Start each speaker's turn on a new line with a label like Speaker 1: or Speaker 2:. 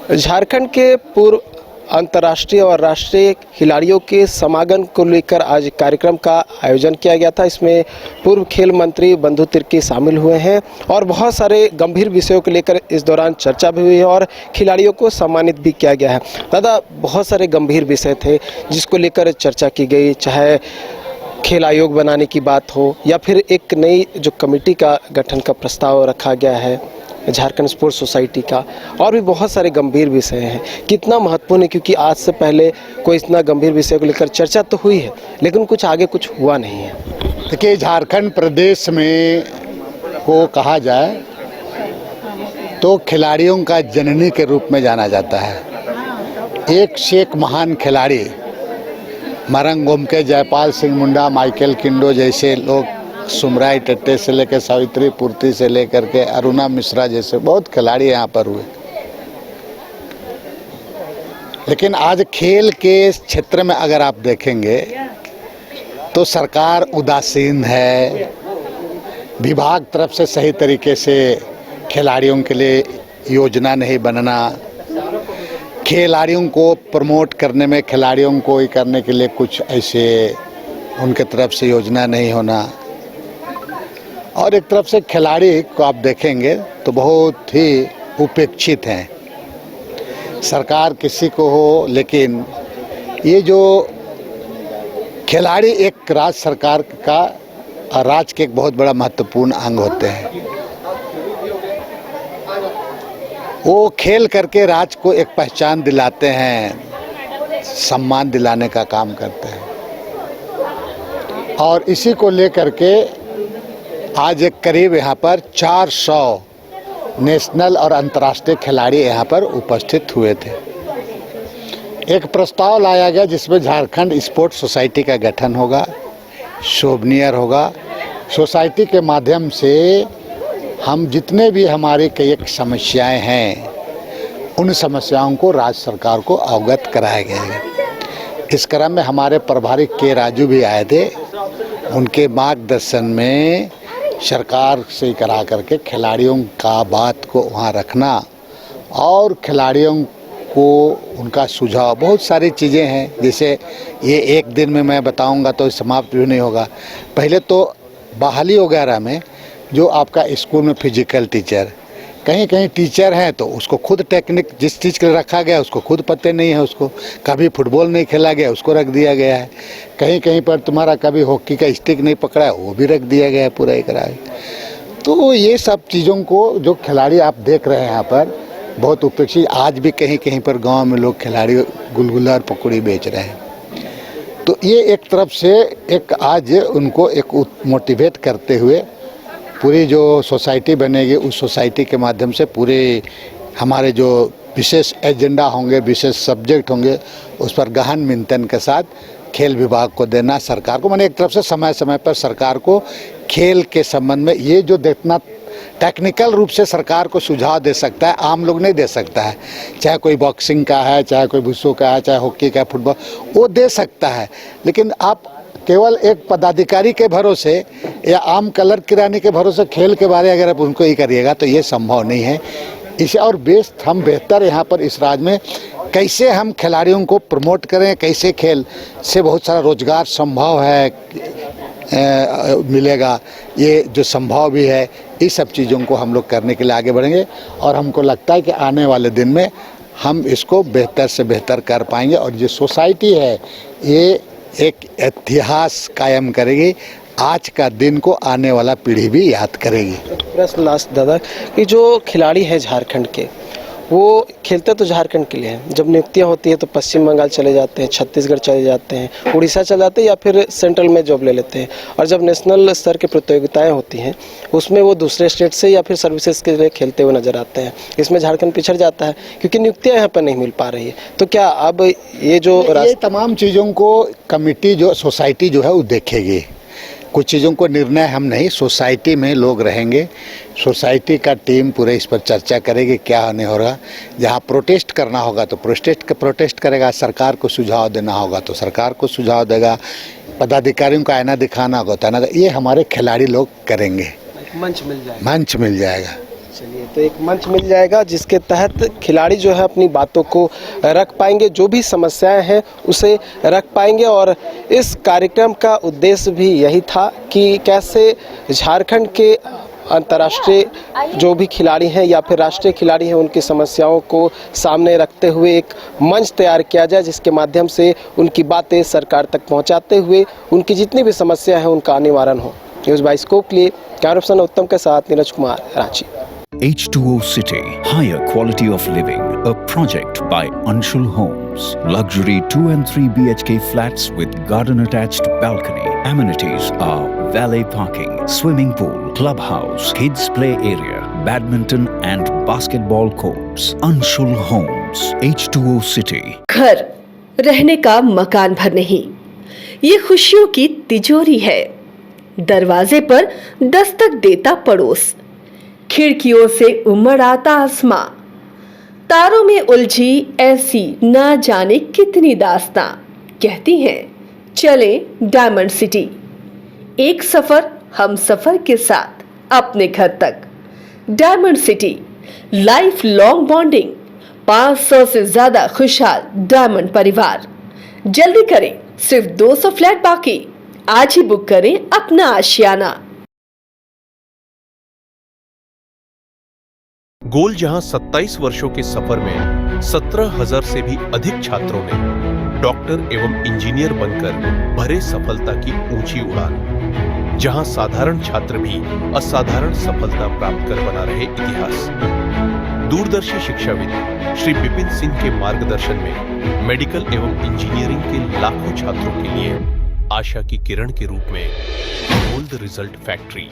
Speaker 1: झारखंड के पूर्व अंतर्राष्ट्रीय और राष्ट्रीय खिलाड़ियों के समागम को लेकर आज कार्यक्रम का आयोजन किया गया था। इसमें पूर्व खेल मंत्री बंधु तिर्की शामिल हुए हैं और बहुत सारे गंभीर विषयों को लेकर इस दौरान चर्चा भी हुई है और खिलाड़ियों को सम्मानित भी किया गया है। दादा, बहुत सारे गंभीर विषय थे जिसको लेकर चर्चा की गई, चाहे खेल आयोग बनाने की बात हो या फिर एक नई जो कमेटी का गठन का प्रस्ताव रखा गया है झारखंड स्पोर्ट्स सोसाइटी का, और भी बहुत सारे गंभीर विषय हैं। कितना महत्वपूर्ण है, क्योंकि आज से पहले कोई इतना गंभीर विषय को लेकर चर्चा तो हुई है लेकिन कुछ आगे कुछ हुआ नहीं है।
Speaker 2: देखिए, झारखंड प्रदेश में को कहा जाए तो खिलाड़ियों का जननी के रूप में जाना जाता है। एक से एक महान खिलाड़ी मरंग गोमके, जयपाल सिंह मुंडा, माइकल किंडो जैसे लोग, सुमराई टेट्टे से लेकर सावित्री पूर्ति से लेकर के अरुणा मिश्रा जैसे बहुत खिलाड़ी यहाँ पर हुए। लेकिन आज खेल के क्षेत्र में अगर आप देखेंगे तो सरकार उदासीन है। विभाग तरफ से सही तरीके से खिलाड़ियों के लिए योजना नहीं बनना, खिलाड़ियों को प्रमोट करने में, खिलाड़ियों को ही करने के लिए कुछ ऐसे उनके तरफ से योजना नहीं होना, और एक तरफ से खिलाड़ी को आप देखेंगे तो बहुत ही उपेक्षित हैं। सरकार किसी को हो, लेकिन ये जो खिलाड़ी एक राज्य सरकार का, राज्य के एक बहुत बड़ा महत्वपूर्ण अंग होते हैं। वो खेल करके राज्य को एक पहचान दिलाते हैं, सम्मान दिलाने का काम करते हैं, और इसी को लेकर के आज एक करीब यहाँ पर 400 नेशनल और अंतर्राष्ट्रीय खिलाड़ी यहाँ पर उपस्थित हुए थे। एक प्रस्ताव लाया गया जिसमें झारखंड स्पोर्ट्स सोसाइटी का गठन होगा, शोभनीय होगा। सोसाइटी के माध्यम से हम जितने भी हमारी कई एक समस्याएं हैं, उन समस्याओं को राज्य सरकार को अवगत कराया गया। इस क्रम में हमारे प्रभारी के राजू भी आए थे। उनके मार्गदर्शन में सरकार से करा करके खिलाड़ियों का बात को वहाँ रखना और खिलाड़ियों को उनका सुझाव, बहुत सारी चीज़ें हैं। जैसे ये एक दिन में मैं बताऊंगा तो समाप्त भी नहीं होगा। पहले तो बहाली वगैरह में जो आपका स्कूल में फिजिकल टीचर, कहीं कहीं टीचर हैं तो उसको खुद टेक्निक जिस चीज़ के लिए रखा गया उसको खुद पते नहीं है, उसको कभी फुटबॉल नहीं खेला गया उसको रख दिया गया है, कहीं कहीं पर तुम्हारा कभी हॉकी का स्टिक नहीं पकड़ा है वो भी रख दिया गया है पूरा एक राय। तो ये सब चीज़ों को जो खिलाड़ी आप देख रहे हैं यहाँ पर बहुत उपेक्षित। आज भी कहीं कहीं पर गाँव में लोग खिलाड़ी गुलगुला और पकौड़ी बेच रहे हैं। तो ये एक तरफ से एक आज उनको एक मोटिवेट करते हुए पूरी जो सोसाइटी बनेगी उस सोसाइटी के माध्यम से पूरे हमारे जो विशेष एजेंडा होंगे, विशेष सब्जेक्ट होंगे, उस पर गहन चिंतन के साथ खेल विभाग को देना, सरकार को, मैंने एक तरफ से समय समय पर सरकार को खेल के संबंध में ये जो देखना टेक्निकल रूप से सरकार को सुझाव दे सकता है, आम लोग नहीं दे सकता है। चाहे कोई बॉक्सिंग का है, चाहे कोई वुशु का है, चाहे हॉकी का, फुटबॉल, वो दे सकता है। लेकिन आप केवल एक पदाधिकारी के भरोसे या आम कलर किरानी के भरोसे खेल के बारे अगर आप उनको ही करिएगा तो ये संभव नहीं है। इसे और हम बेहतर यहाँ पर इस राज्य में कैसे हम खिलाड़ियों को प्रमोट करें, कैसे खेल से बहुत सारा रोजगार संभव है मिलेगा, ये जो संभव भी है, इस सब चीज़ों को हम लोग करने के लिए आगे बढ़ेंगे। और हमको लगता है कि आने वाले दिन में हम इसको बेहतर से बेहतर कर पाएंगे और ये सोसाइटी है ये एक इतिहास कायम करेगी। आज का दिन को आने वाला पीढ़ी भी याद करेगी।
Speaker 1: प्रश्न लास्ट दादा, कि जो खिलाड़ी है झारखंड के, वो खेलते तो झारखंड के लिए हैं, जब नियुक्तियां होती है तो पश्चिम बंगाल चले जाते हैं, छत्तीसगढ़ चले जाते हैं, उड़ीसा चले जाते हैं या फिर सेंट्रल में जॉब ले लेते हैं, और जब नेशनल स्तर की प्रतियोगिताएं होती हैं उसमें वो दूसरे स्टेट से या फिर सर्विसेज के लिए खेलते हुए नजर आते हैं। इसमें झारखंड पिछड़ जाता है क्योंकि नियुक्तियाँ यहाँ पर नहीं मिल पा रही है। तो क्या अब ये जो
Speaker 2: ये तमाम चीज़ों को कमेटी जो सोसाइटी जो है वो देखेगी। कुछ चीज़ों को निर्णय हम नहीं, सोसाइटी में लोग रहेंगे, सोसाइटी का टीम पूरे इस पर चर्चा करेगी क्या होने होगा। जहाँ प्रोटेस्ट करना होगा तो प्रोटेस्ट करेगा, सरकार को सुझाव देना होगा तो सरकार को सुझाव देगा, पदाधिकारियों को आईना दिखाना होगा तो आईना, ये हमारे खिलाड़ी लोग करेंगे,
Speaker 1: मंच मिल जाएगा।
Speaker 2: चलिए।
Speaker 1: तो एक मंच मिल जाएगा जिसके तहत खिलाड़ी जो है अपनी बातों को रख पाएंगे, जो भी समस्याएं हैं उसे रख पाएंगे। और इस कार्यक्रम का उद्देश्य भी यही था कि कैसे झारखंड के अंतर्राष्ट्रीय जो भी खिलाड़ी हैं या फिर राष्ट्रीय खिलाड़ी हैं उनकी समस्याओं को सामने रखते हुए एक मंच तैयार किया जाए, जिसके माध्यम से उनकी बातें सरकार तक पहुंचाते हुए उनकी जितनी भी समस्या है उनका निवारण हो। न्यूज़ बाय स्कोप के लिए कैमरा पर्सन उत्तम के साथ Neeraj Kumar, Ranchi.
Speaker 3: H2O City, higher quality of living, a project by Anshul Homes. Luxury 2 and 3 BHK flats with garden attached balcony. Amenities are valet parking, swimming pool, clubhouse, kids play area, badminton and basketball courts. Anshul Homes, H2O City.
Speaker 4: घर रहने का मकान भर नहीं, ये खुशियों की तिजोरी है। दरवाजे पर दस्तक देता पड़ोस, खिड़कियों से उमड़ आता आसमां, तारों में उलझी ऐसी ना जाने कितनी दास्तां। कहती हैं चले डायमंड सिटी, एक सफर हम सफर के साथ अपने घर तक। Diamond city, life long bonding, 500 से ज्यादा खुशहाल डायमंड परिवार। जल्दी करें, सिर्फ 200 फ्लैट बाकी। आज ही बुक करें अपना आशियाना।
Speaker 5: गोल जहां 27 वर्षों के सफर में 17,000 से भी अधिक छात्रों ने डॉक्टर एवं इंजीनियर बनकर भरे सफलता की ऊंची उड़ान, जहां साधारण छात्र भी असाधारण सफलता प्राप्त कर बना रहे इतिहास। दूरदर्शी शिक्षाविद श्री विपिन सिंह के मार्गदर्शन में मेडिकल एवं इंजीनियरिंग के लाखों छात्रों के लिए आशा की किरण के रूप में गोल्ड रिजल्ट फैक्ट्री